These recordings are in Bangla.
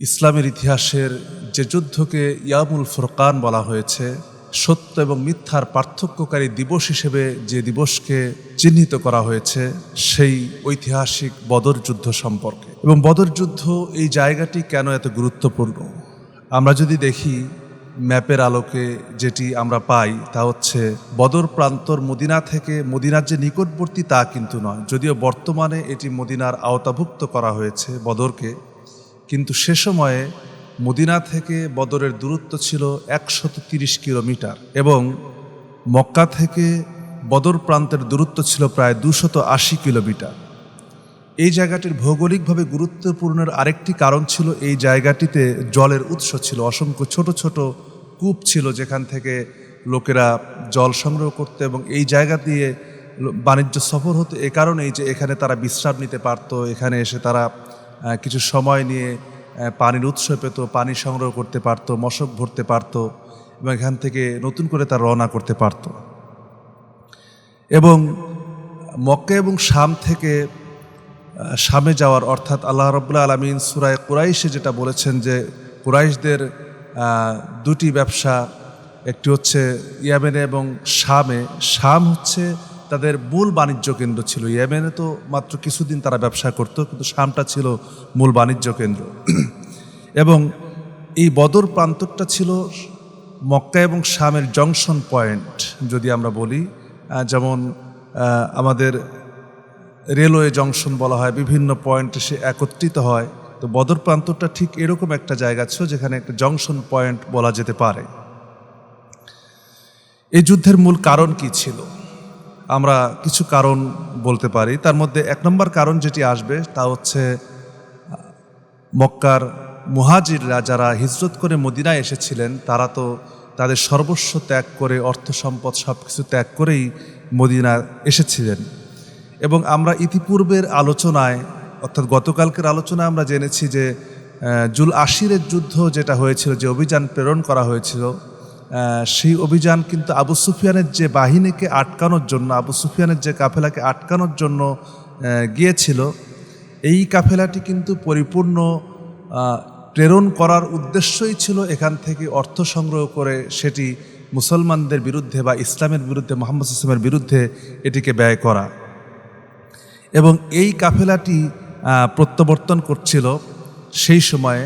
ইসলামের ইতিহাসের যে যুদ্ধকে ইয়ামুল ফুরকান বলা হয়েছে, সত্য এবং মিথ্যার পার্থক্যকারী দিবস হিসেবে যে দিবসকে চিহ্নিত করা হয়েছে, সেই ঐতিহাসিক বদর যুদ্ধ সম্পর্কে। এবং বদর যুদ্ধ এই জায়গাটি কেন এত গুরুত্বপূর্ণ, আমরা যদি দেখি ম্যাপের আলোকে যেটি আমরা পাই তা হচ্ছে বদর প্রান্তর মদিনা থেকে, মদিনার যে নিকটবর্তী তা কিন্তু নয়, যদিও বর্তমানে এটি মদিনার আওতাভুক্ত করা হয়েছে বদরকে, কিন্তু সে সময়ে মদিনা থেকে বদরের দূরত্ব ছিল 130 কিলোমিটার এবং মক্কা থেকে বদর প্রান্তের দূরত্ব ছিল প্রায় 280 কিলোমিটার। এই জায়গাটির ভৌগোলিকভাবে গুরুত্বপূর্ণের আরেকটি কারণ ছিল এই জায়গাটিতে জলের উৎস ছিল, অসংখ্য ছোট ছোট কূপ ছিল যেখান থেকে লোকেরা জল সংগ্রহ করতে, এবং এই জায়গা দিয়ে বাণিজ্য সফর হতো এ কারণেই যে এখানে তারা বিশ্রাম নিতে পারত, এখানে এসে তারা কিছু সময় নিয়ে পানির উৎস পেত, পানি সংগ্রহ করতে পারত, মশক ভরতে পারত এবং এখান থেকে নতুন করে তারা রওনা করতে পারত। এবং মক্কা এবং শাম থেকে শামে যাওয়ার, অর্থাৎ আল্লাহ রাব্বুল আলামিন সূরা কুরাইশে যেটা বলেছেন যে কুরাইশদের দুটি ব্যবসা, একটি হচ্ছে ইয়েমেনে এবং শামে। শাম হচ্ছে তাদের মূল বাণিজ্য কেন্দ্র ছিল, ইয়েমেনে তো মাত্র কিছুদিন তারা ব্যবসা করত, কিন্তু শামটা ছিল মূল বাণিজ্য কেন্দ্র। এবং এই বদর প্রান্তরটা ছিল মক্কা এবং শামের জংশন পয়েন্ট যদি আমরা বলি, যেমন আমাদের রেলওয়ে জংশন বলা হয়, বিভিন্ন পয়েন্টে সে একত্রিত হয়। তো বদর প্রান্তরটা ঠিক এরকম একটা জায়গা ছিল যেখানে একটা জংশন পয়েন্ট বলা যেতে পারে। এই যুদ্ধের মূল কারণ কি ছিল, আমরা কিছু কারণ বলতে পারি। তার মধ্যে এক নম্বর কারণ যেটি আসবে তা হচ্ছে মক্কার মুহাজিররা যারা হিজরত করে মদিনায় এসেছিলেন, তারা তো তাদের সর্বস্ব ত্যাগ করে, অর্থ সম্পদ সব কিছু ত্যাগ করেই মদিনা এসেছিলেন। এবং আমরা ইতিপূর্বের আলোচনায়, অর্থাৎ গতকালকের আলোচনায় আমরা জেনেছি যে জুল আশিরের যুদ্ধ যেটা হয়েছিল, যে অভিযান প্রেরণ করা হয়েছিল, সেই অভিযান কিন্তু আবু সুফিয়ানের যে বাহিনীকে আটকানোর জন্য, আবু সুফিয়ানের যে কাফেলাকে আটকানোর জন্য গিয়েছিল, এই কাফেলাটি কিন্তু পরিপূর্ণ প্রেরণ করার উদ্দেশ্যই ছিল এখান থেকে অর্থ সংগ্রহ করে সেটি মুসলমানদের বিরুদ্ধে বা ইসলামের বিরুদ্ধে, মুহাম্মদ ইসলামের বিরুদ্ধে এটিকে ব্যয় করা। এবং এই কাফেলাটি প্রত্যাবর্তন করছিল সেই সময়ে,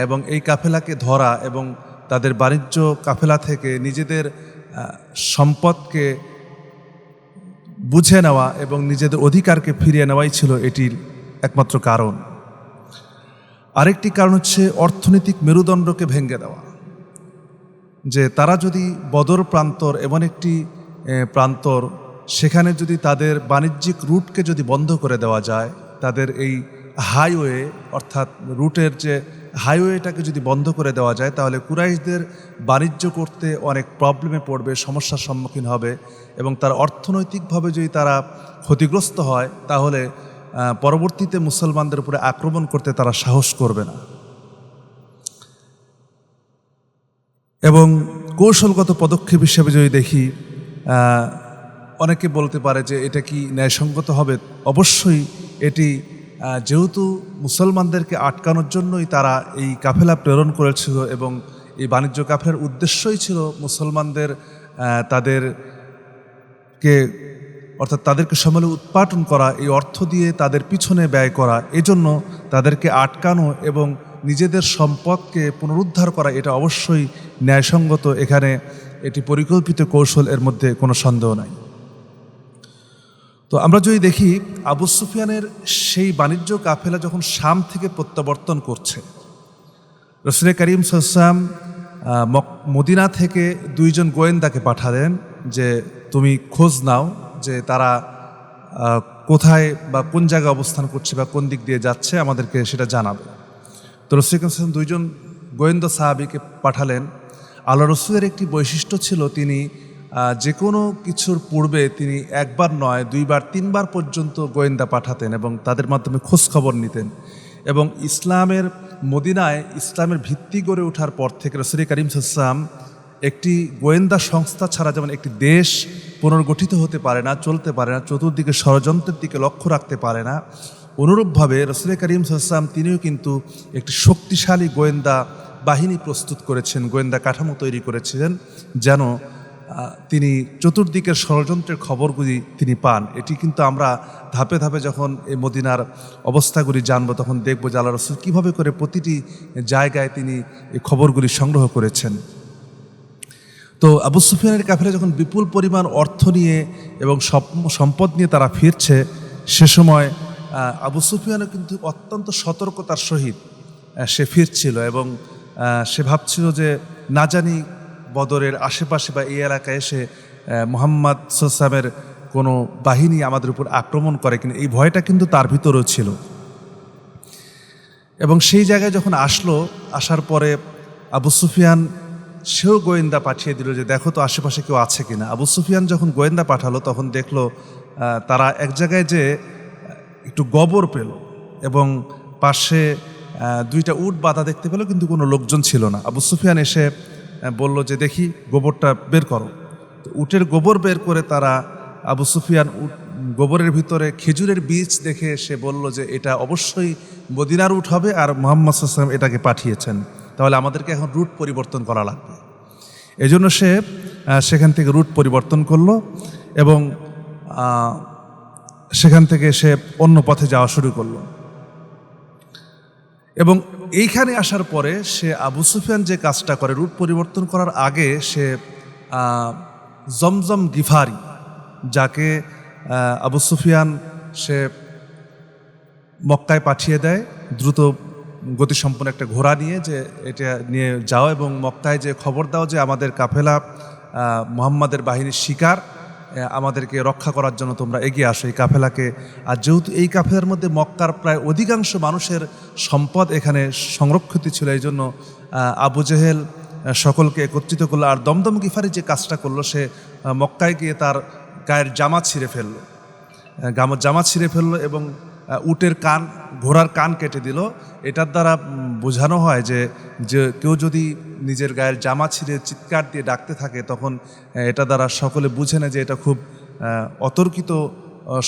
এবং এই কাফেলাকে ধরা এবং তাদের বাণিজ্য কাফেলা থেকে নিজেদের সম্পদকে বুঝে নেওয়া এবং নিজেদের অধিকারকে ফিরিয়ে নেওয়াই ছিল এটির একমাত্র কারণ। আরেকটি কারণ হচ্ছে অর্থনৈতিক মেরুদণ্ডকে ভেঙে দেওয়া, যে তারা যদি বদর প্রান্তর এমন একটি প্রান্তর, সেখানে যদি তাদের বাণিজ্যিক রুটকে যদি বন্ধ করে দেওয়া যায়, তাদের এই হাইওয়ে অর্থাৎ রুটের যে হাইওয়েটাকে যদি বন্ধ করে দেওয়া যায়, তাহলে কুরাইশদের বাণিজ্য করতে অনেক প্রবলেমে পড়বে, সমস্যার সম্মুখীন হবে, এবং তার অর্থনৈতিকভাবে যদি তারা ক্ষতিগ্রস্ত হয়, তাহলে পরবর্তীতে মুসলমানদের উপরে আক্রমণ করতে তারা সাহস করবে না। এবং কৌশলগত পদক্ষেপ হিসেবে যদি দেখি, অনেকে বলতে পারে যে এটা কি ন্যায়সঙ্গত হবে? অবশ্যই এটি, যেহেতু মুসলমানদেরকে আটকানোর জন্যই তারা এই কাফেলা প্রেরণ করেছিল, এবং এই বাণিজ্য কাফেলার উদ্দেশ্যই ছিল মুসলমানদের তাদেরকে সম্মেলে উৎপাটন করা, এই অর্থ দিয়ে তাদের পিছনে ব্যয় করা, এজন্য তাদেরকে আটকানো এবং নিজেদের সম্পদকে পুনরুদ্ধার করা, এটা অবশ্যই ন্যায়সঙ্গত। এখানে এটি পরিকল্পিত কৌশল, এর মধ্যে কোনো সন্দেহ নাই। তো আমরা যদি দেখি আবু সুফিয়ানের সেই বাণিজ্য কাফেলা যখন শাম থেকে প্রত্যাবর্তন করছে, রাসূল করিম সাল্লাল্লাহু আলাইহি ওয়াসাল্লাম মদিনা থেকে 2 জন গোয়েন্দাকে পাঠালেন যে তুমি খোঁজ নাও যে তারা কোথায় বা কোন জায়গায় অবস্থান করছে বা কোন দিক দিয়ে যাচ্ছে, আমাদেরকে সেটা জানাবে। তো রাসূল করিম সাল্লাল্লাহু আলাইহি ওয়াসাল্লাম 2 জন গোয়েন্দা সাহাবীকে পাঠালেন। আল্লাহ রাসূলের একটি বৈশিষ্ট্য ছিল, তিনি যে কোনো কিছুর পূর্বে তিনি একবার নয় 2 বার 3 বার পর্যন্ত গোয়েন্দা পাঠাতেন এবং তাদের মাধ্যমে খোঁজ খবর নিতেন। এবং ইসলামের মদিনায় ইসলামের ভিত্তি গড়ে ওঠার পর থেকে রাসূল করিম সাল্লাল্লাহু আলাইহি ওয়াসাল্লাম একটি গোয়েন্দা সংস্থা ছাড়া যেমন একটি দেশ পুনর্গঠিত হতে পারে না, চলতে পারে না, চতুর্দিকে ষড়যন্ত্রের দিকে লক্ষ্য রাখতে পারে না, অনুরূপভাবে রাসূল করিম সাল্লাল্লাহু আলাইহি ওয়াসাল্লাম তিনিও কিন্তু একটি শক্তিশালী গোয়েন্দা বাহিনী প্রস্তুত করেছেন, গোয়েন্দা কাঠামো তৈরি করেছিলেন, যেন তিনি চতুর্দিকের ষড়যন্ত্রের খবরগুলি তিনি পান। এটি কিন্তু আমরা ধাপে ধাপে যখন এই মদিনার অবস্থাগুলি জানবো তখন দেখব যে আল্লাহ রাসূল কীভাবে করে প্রতিটি জায়গায় তিনি এই খবরগুলি সংগ্রহ করেছেন। তো আবু সুফিয়ানের কাফেলা যখন বিপুল পরিমাণ অর্থ নিয়ে এবং সম্পদ নিয়ে তারা ফিরছে, সে সময় আবু সুফিয়ানও কিন্তু অত্যন্ত সতর্কতার সহিত সে ফিরছিল এবং সে ভাবছিল যে না জানি বদরের আশেপাশে বা এই এলাকায় এসে মুহাম্মদ সাল্লাল্লাহু আলাইহি ওয়াসাল্লামের কোনো বাহিনী আমাদের উপর আক্রমণ করে কিনা, এই ভয়টা কিন্তু তার ভিতরেও ছিল। এবং সেই জায়গায় যখন আসার পরে আবু সুফিয়ান সেও গোয়েন্দা পাঠিয়ে দিল যে দেখো তো আশেপাশে কেউ আছে কিনা। আবু সুফিয়ান যখন গোয়েন্দা পাঠালো তখন দেখলো তারা এক জায়গায় যে একটু গোবর পেল এবং পাশে দুইটা উট বাঁধা দেখতে পেল, কিন্তু কোনো লোকজন ছিল না। আবু সুফিয়ান এসে বলল যে দেখি গোবরটা বের করো। তো উটের গোবর বের করে তারা আবু সুফিয়ান গোবরের ভিতরে খেজুরের বীজ দেখে সে বলল যে এটা অবশ্যই মদিনার উট হবে আর মুহাম্মদ সাল্লাল্লাহু আলাইহি ওয়াসাল্লাম এটাকে পাঠিয়েছেন, তাহলে আমাদেরকে এখন রুট পরিবর্তন করা লাগবে। এজন্য সে সেখান থেকে রুট পরিবর্তন করলো এবং সেখান থেকে সে অন্য পথে যাওয়া শুরু করলো। এবং এইখানে আসার পরে সে আবু সুফিয়ান যে কাজটা করে রুট পরিবর্তন করার আগে সে জমজম গিফারি, যাকে আবু সুফিয়ান সে মক্কায় পাঠিয়ে দেয় দ্রুত গতিসম্পন্ন একটা ঘোড়া নিয়ে, যে এটা নিয়ে যাও এবং মক্কায় যে খবর দাও যে আমাদের কাফেলা মুহাম্মাদের বাহিনীর শিকার, আমাদেরকে রক্ষা করার জন্য তোমরা এগিয়ে আসো এই কাফেলাকে। আর যেহেতু এই কাফেলার মধ্যে মক্কার প্রায় অধিকাংশ মানুষের সম্পদ এখানে সংরক্ষিত ছিল, এই জন্য আবু জেহেল সকলকে একত্রিত করলো। আর দমদম গিফারি যে কাজটা করলো, সে মক্কায় গিয়ে তার গায়ের জামা ছিঁড়ে ফেললো এবং উটের কান, ঘোড়ার কান কেটে দিল। এটার দ্বারা বোঝানো হয় যে কেউ যদি নিজের গায়ের জামা ছিঁড়ে চিৎকার দিয়ে ডাকতে থাকে, তখন এটা দ্বারা সকলে বুঝে না যে এটা খুব অতর্কিত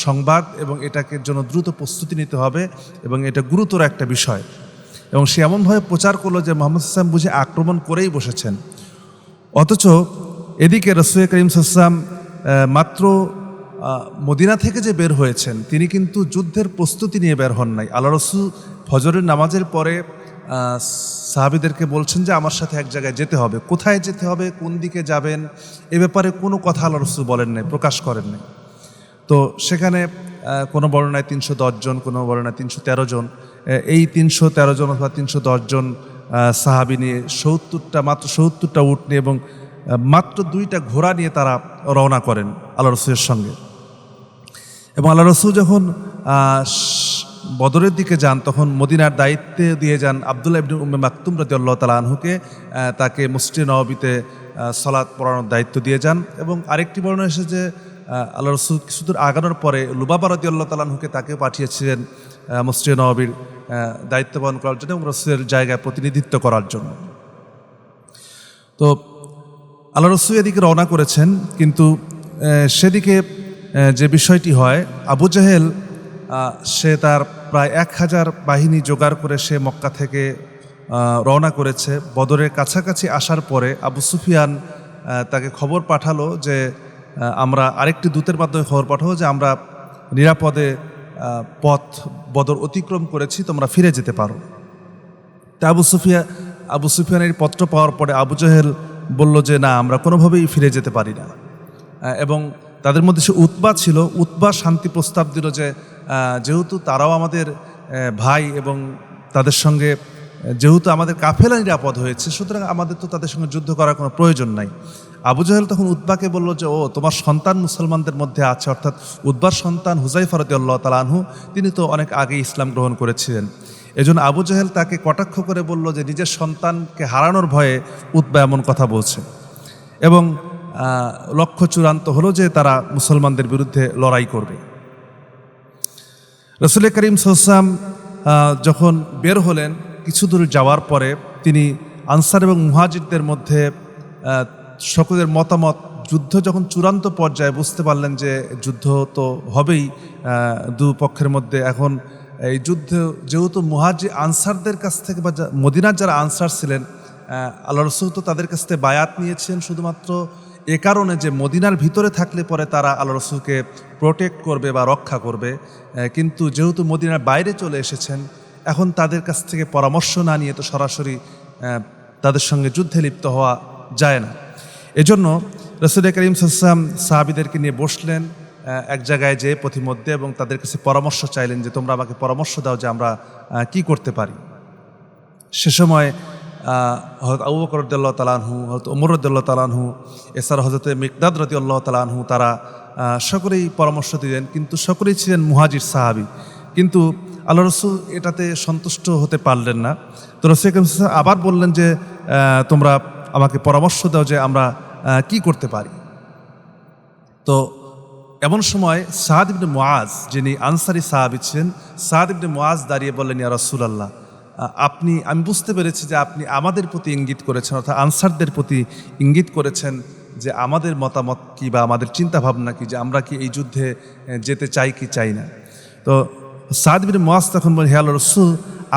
সংবাদ এবং এটাকে জন্য দ্রুত প্রস্তুতি নিতে হবে এবং এটা গুরুতর একটা বিষয়। এবং সে এমনভাবে প্রচার করলো যে মুহাম্মদ সাল্লাল্লাহু আলাইহি ওয়াসাল্লাম বুঝে আক্রমণ করেই বসেছেন। অথচ এদিকে রাসূল করিম সাল্লাল্লাহু আলাইহি ওয়াসাল্লাম মাত্র মদিনা থেকে যে বের হয়েছেন, তিনি কিন্তু যুদ্ধের প্রস্তুতি নিয়ে বের হন নাই। আল্লাহ রাসূল ফজরের নামাজের পরে সাহাবীদেরকে বলছেন যে আমার সাথে এক জায়গায় যেতে হবে। কোথায় যেতে হবে, কোন দিকে যাবেন, এ ব্যাপারে কোনো কথা আল্লাহ রাসূল বলেন নাই, প্রকাশ করেন নাই। তো সেখানে কোনো বর্ণনায় 310 জন, কোনো বর্ণনায় 313 জন, এই 313 জন অথবা 310 জন সাহাবী নিয়ে মাত্র 70টা উট নিয়ে এবং মাত্র 2টা ঘোড়া নিয়ে তারা রওনা করেন আল্লাহ রাসূলের সঙ্গে। এবং আল্লাহ রাসূল যখন বদরের দিকে যান, তখন মদিনার দায়িত্বে দিয়ে যান আব্দুল্লাহ ইবনে উম্মে মাকতুম রাদিয়াল্লাহু তাআলা আনহুকে। তাকে মসজিদে নববীতে সালাত পড়ানোর দায়িত্ব দিয়ে যান। এবং আরেকটি বর্ণনা এসেছে যে আল্লাহ রাসূল কিছুদূর আগানোর পরে লুবাবা রাদিয়াল্লাহু তাআলা আনহুকে তাকে পাঠিয়েছিলেন মসজিদে নববীর দায়িত্ব পালন করার জন্য এবং রাসূলের জায়গায় প্রতিনিধিত্ব করার জন্য। তো আল্লাহ রাসূল এদিকে রওনা করেছেন, কিন্তু সেদিকে যে বিষয়টি হয়, আবু জেহেল সে তার প্রায় 1000 বাহিনী জোগাড় করে সে মক্কা থেকে রওনা করেছে। বদরের কাছাকাছি আসার পরে আবু সুফিয়ান তাকে খবর পাঠালো যে আমরা আরেকটি দূতের মাধ্যমে খবর পাঠাবো যে আমরা নিরাপদে বদর অতিক্রম করেছি, তোমরা ফিরে যেতে পারো। তা আবু সুফিয়ানের পত্র পাওয়ার পরে আবু জেহেল বলল যে না, আমরা কোনোভাবেই ফিরে যেতে পারি না। এবং তাদের মধ্যে সে উতবা ছিল। উতবা শান্তি প্রস্তাব দিল যে যেহেতু তারাও আমাদের ভাই এবং তাদের সঙ্গে যেহেতু আমাদের কাফেলা নিরাপদ হয়েছে, সুতরাং আমাদের তো তাদের সঙ্গে যুদ্ধ করার কোনো প্রয়োজন নাই। আবু জেহেল তখন উতবাকে বলল যে ও তোমার সন্তান মুসলমানদের মধ্যে আছে, অর্থাৎ উতবার সন্তান হুযায়ফা রাদিয়াল্লাহু তাআলা আনহু, তিনি তো অনেক আগে ইসলাম গ্রহণ করেছিলেন। এজন্য আবু জেহেল তাকে কটাক্ষ করে বলল যে নিজের সন্তানকে হারানোর ভয়ে উতবা এমন কথা বলছে। এবং লক্ষ্য চূড়ান্ত হলো যে তারা মুসলমানদের বিরুদ্ধে লড়াই করবে। রাসূল করিম সাল্লাল্লাহু আলাইহি ওয়াসাল্লাম যখন বের হলেন, কিছু দূর যাওয়ার পরে তিনি আনসার এবং মুহাজিরদের মধ্যে সকলের মতামত, যুদ্ধ যখন চূড়ান্ত পর্যায়ে বুঝতে পারলেন যে যুদ্ধ তো হবেই দু পক্ষের মধ্যে, এখন এই যুদ্ধে যেহেতু মুহাজির আনসারদের কাছ থেকে বা মদিনার যারা আনসার ছিলেন, আল্লাহ রসুল তো তাদের কাছ থেকে বায়াত নিয়েছেন শুধুমাত্র এ কারণে যে মদিনার ভিতরে থাকলে পরে তারা আল্লাহ রসুলকে প্রোটেক্ট করবে বা রক্ষা করবে, কিন্তু যেহেতু মদিনার বাইরে চলে এসেছেন, এখন তাদের কাছ থেকে পরামর্শ না নিয়ে তো সরাসরি তাদের সঙ্গে যুদ্ধে লিপ্ত হওয়া যায় না। এজন্য রাসূল করিম সাল্লাল্লাহু আলাইহি ওয়াসাল্লাম সাহাবীদেরকে নিয়ে বসলেন এক জায়গায় যেয়ে পথিমধ্যে, এবং তাদের কাছে পরামর্শ চাইলেন যে তোমরা আমাকে পরামর্শ দাও যে আমরা কি করতে পারি। সে সময় হযরত আবু বকর রাদিয়াল্লাহু তাআলা আনহু, হযরত ওমর রাদিয়াল্লাহু তাআলা আনহু, এছাড়া হযরত মিকদাদ রাদিয়াল্লাহু তাআলা আনহু, তারা সকলেই পরামর্শ দিলেন, কিন্তু সকলেই ছিলেন মুহাজির সাহাবী। কিন্তু আল্লাহ রসুল এটাতে সন্তুষ্ট হতে পারলেন না। তো রাসূল করিম সাল্লাল্লাহু আলাইহি ওয়াসাল্লাম আবার বললেন যে তোমরা আমাকে পরামর্শ দাও যে আমরা কি করতে পারি। তো এমন সময় সাদ ইবনে মুআজ, যিনি আনসারী সাহাবী ছিলেন, সাদ ইবনে মুআজ দাঁড়িয়ে বললেন, ইয়া রাসূলুল্লাহ, আমি বুঝতে পেরেছি যে আপনি আমাদের প্রতি ইঙ্গিত করেছেন, অর্থাৎ আনসারদের প্রতি ইঙ্গিত করেছেন যে আমাদের মতামত কি বা আমাদের চিন্তাভাবনা কি, যে আমরা কি এই যুদ্ধে যেতে চাই কি চাই না। তো সাদ ইবনে মুআজ তখন বলেন, হে আল্লাহর রাসূল,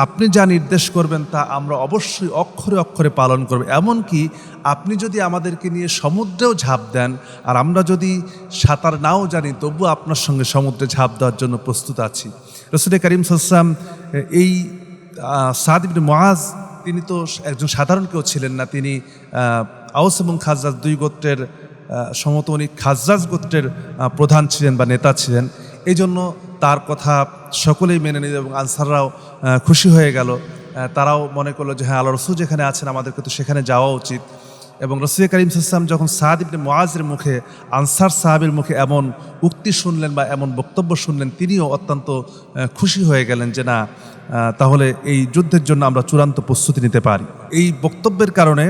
আপনি যা নির্দেশ করবেন তা আমরা অবশ্যই অক্ষরে অক্ষরে পালন করব। এমনকি আপনি যদি আমাদেরকে নিয়ে সমুদ্রেও ঝাঁপ দেন, আর আমরা যদি সাঁতার নাও জানি, তবু আপনার সঙ্গে সমুদ্রে ঝাঁপ দেওয়ার জন্য প্রস্তুত আছি। রাসূল করিম সাল্লাল্লাহু আলাইহি ওয়াসাল্লাম এই সাদ ইবনে মুআজ, তিনি তো একজন সাধারণ কেউ ছিলেন না, তিনি আউস এবং খাজরাজ দুই গোত্রের সম্ভবত উনি খাজরাজ গোত্রের প্রধান ছিলেন বা নেতা ছিলেন। এই জন্য তার কথা সকলেই মেনে নিল এবং আনসাররাও খুশি হয়ে গেল। তারাও মনে করলো যে হ্যাঁ, আল্লাহ রসুল যেখানে আছেন আমাদেরকে তো সেখানে যাওয়া উচিত। এবং রাসূল করিম সাল্লাল্লাহু আলাইহি ওয়াসাল্লাম যখন সাদ ইবনে মুআজের মুখে, আনসার সাহাবীর মুখে এমন উক্তি শুনলেন বা এমন বক্তব্য শুনলেন, তিনিও অত্যন্ত খুশি হয়ে গেলেন যে না, তাহলে এই যুদ্ধের জন্য আমরা চূড়ান্ত প্রস্তুতি নিতে পারি। এই বক্তব্যের কারণে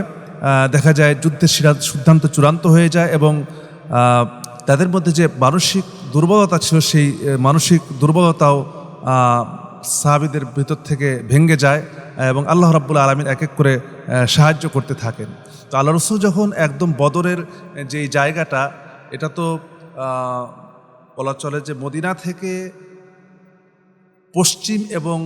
দেখা যায় যুদ্ধের সিদ্ধান্ত চূড়ান্ত হয়ে যায়, এবং তাদের মধ্যে যে মানসিক দুর্বলতা ছিল, সেই মানসিক দুর্বলতাও সাহাবীদের ভিতর থেকে ভেঙে যায়, এবং আল্লাহ রাব্বুল আলামিন এক এক করে সাহায্য করতে থাকেন। তো আল্লাহ রসুল যখন একদম বদরের যেই জায়গাটা, এটা তো বলা চলে যে মদিনা থেকে পশ্চিম এবং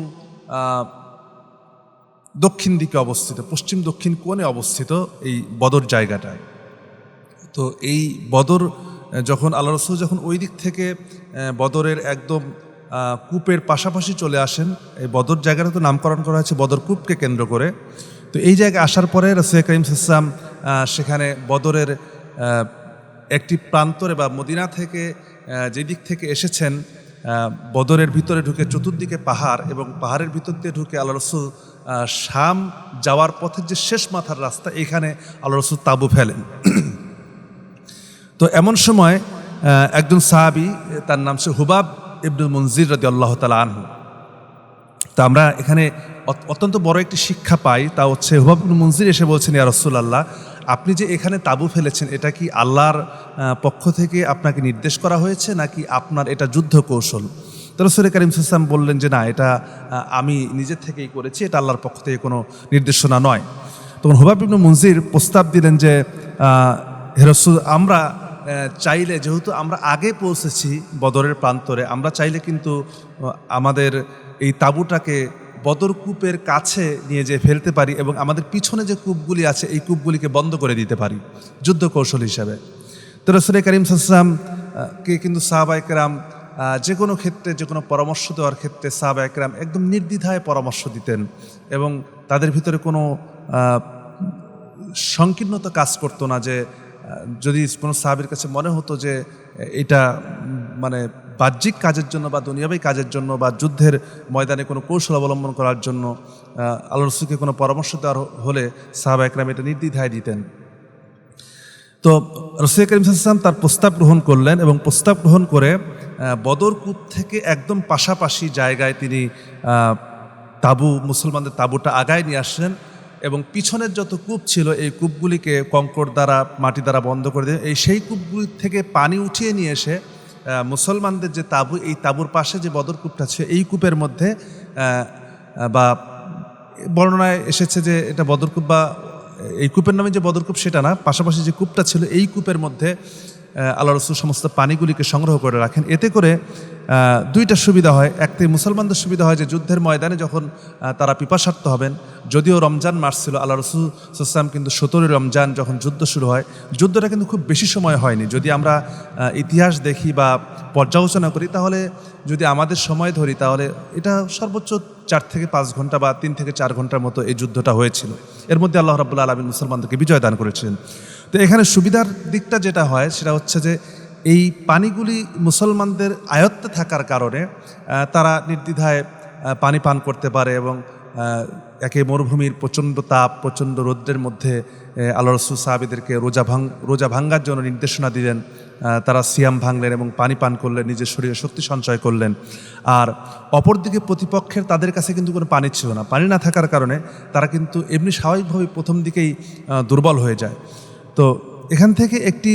দক্ষিণ দিকে অবস্থিত, পশ্চিম দক্ষিণ কোণে অবস্থিত এই বদর জায়গাটায়। তো এই বদর যখন আল্লাহ রসুল যখন ওই দিক থেকে বদরের একদম কূপের পাশাপাশি চলে আসেন, এই বদর জায়গাটা তো নামকরণ করা হয়েছে বদর কূপকে কেন্দ্র করে। তো এই জায়গায় আসার পরে রাসূল করিম সাল্লাল্লাহু আলাইহি ওয়াসাল্লাম সেখানে বদরের একটি প্রান্তরে বা মদিনা থেকে যে দিক থেকে এসেছেন, বদরের ভিতরে ঢুকে চতুর্দিকে পাহাড়, এবং পাহাড়ের ভিতর দিয়ে ঢুকে আল্লাহ রসুল শাম যাওয়ার পথের যে শেষ মাথার রাস্তা, এখানে আল্লাহ রসুল তাঁবু ফেলেন। তো এমন সময় একজন সাহাবী, তার নাম ছিল হুবাব ইবনুল মুনজির রাদিয়াল্লাহু তাআলা আনহু। তো আমরা এখানে অত্যন্ত বড় একটি শিক্ষা পাই, তা হচ্ছে হুবাব ইবনুল মুনজির এসে বলছেন, ইয়া রাসূলুল্লাহ, আপনি যে এখানে তাঁবু ফেলেছেন, এটা কি আল্লাহর পক্ষ থেকে আপনাকে নির্দেশ করা হয়েছে, নাকি আপনার এটা যুদ্ধ কৌশল? তো রাসূল করিম সাল্লাল্লাহু আলাইহি ওয়াসাল্লাম বললেন যে না, এটা আমি নিজের থেকেই করেছি, এটা আল্লাহর পক্ষ থেকে কোনো নির্দেশনা নয়। তখন হুবাব ইবনুল মুনজির প্রস্তাব দিলেন যে হে রাসূল, আমরা চাইলে, যেহেতু আমরা আগে পৌঁছেছি বদরের প্রান্তরে, আমরা চাইলে কিন্তু আমাদের এই তাঁবুটাকে বদর কূপের কাছে নিয়ে যেয়ে ফেলতে পারি, এবং আমাদের পিছনে যে কূপগুলি আছে এই কূপগুলিকে বন্ধ করে দিতে পারি যুদ্ধ কৌশল হিসাবে। তো রাসূল করিম সাল্লাল্লাহু আলাইহি ওয়াসাল্লামকে কিন্তু সাহাবায়ে কেরাম যে কোনো ক্ষেত্রে, যে কোনো পরামর্শ দেওয়ার ক্ষেত্রে সাহাবায়ে কেরাম একদম নির্দ্বিধায় পরামর্শ দিতেন, এবং তাদের ভিতরে কোনো সংকীর্ণতা কাজ করতো না। যে যদি কোনো সাহাবীর কাছে মনে হতো যে এটা মানে বাহ্যিক কাজের জন্য বা দুনিয়াবী কাজের জন্য বা যুদ্ধের ময়দানে কোনো কৌশল অবলম্বন করার জন্য আল্লাহ রাসূলকে কোনো পরামর্শ দেওয়ার হলে সাহাবা একরাম এটা নির্দ্বিধায় দিতেন। তো রাসূল করিম সাল্লাল্লাহু আলাইহি ওয়াসাল্লাম তার প্রস্তাব গ্রহণ করলেন, এবং প্রস্তাব গ্রহণ করে বদর কূপ থেকে একদম পাশাপাশি জায়গায় তিনি তাঁবু, মুসলমানদের তাঁবুটা আগায় নিয়ে আসলেন, এবং পিছনের যত কূপ ছিল এই কূপগুলিকে কংকর দ্বারা, মাটি দ্বারা বন্ধ করে দিয়ে সেই কূপগুলি থেকে পানি উঠিয়ে নিয়ে এসে মুসলমানদের যে তাঁবু, এই তাঁবুর পাশে যে বদর কূপটা ছিল এই কূপের মধ্যে, বা বর্ণনায় এসেছে যে এটা বদর কূপ বা এই কূপের নামে যে বদর কূপ সেটা না, পাশাপাশি যে কূপটা ছিল এই কূপের মধ্যে আল্লাহ রাসূল সমস্ত পানিগুলিকে সংগ্রহ করে রাখেন। এতে করে দুইটা সুবিধা হয়। একটি মুসলমানদের সুবিধা হয় যে যুদ্ধের ময়দানে যখন তারা পিপাসার্ত হবেন, যদিও রমজান মাস ছিল, আল্লাহ রসুল সাল্লাম কিন্তু 17 রমজান যখন যুদ্ধ শুরু হয়, যুদ্ধটা কিন্তু খুব বেশি সময় হয়নি। যদি আমরা ইতিহাস দেখি বা পর্যালোচনা করি, তাহলে যদি আমাদের সময় ধরি, তাহলে এটা সর্বোচ্চ 4 থেকে 5 ঘন্টা বা 3 থেকে 4 ঘন্টার মতো এই যুদ্ধটা হয়েছিল। এর মধ্যে আল্লাহ রাব্বুল আলামিন মুসলমানদেরকে বিজয় দান করেছিলেন। তো এখানে সুবিধার দিকটা যেটা হয় সেটা হচ্ছে যে এই পানিগুলি মুসলমানদের আয়ত্তে থাকার কারণে তারা নির্দ্বিধায় পানি পান করতে পারে এবং একে মরুভূমির প্রচণ্ড তাপ, প্রচণ্ড রৌদ্রের মধ্যে আল্লাহ রসুল সাহাবীদেরকে রোজা ভাঙ্গার জন্য নির্দেশনা দিলেন। তারা সিয়াম ভাঙলেন এবং পানি পান করলেন, নিজের শরীরে শক্তি সঞ্চয় করলেন। আর অপরদিকে প্রতিপক্ষের তাদের কাছে কিন্তু কোনো পানি ছিল না। পানি না থাকার কারণে তারা কিন্তু এমনি স্বাভাবিকভাবে প্রথম দিকেই দুর্বল হয়ে যায়। তো এখান থেকে একটি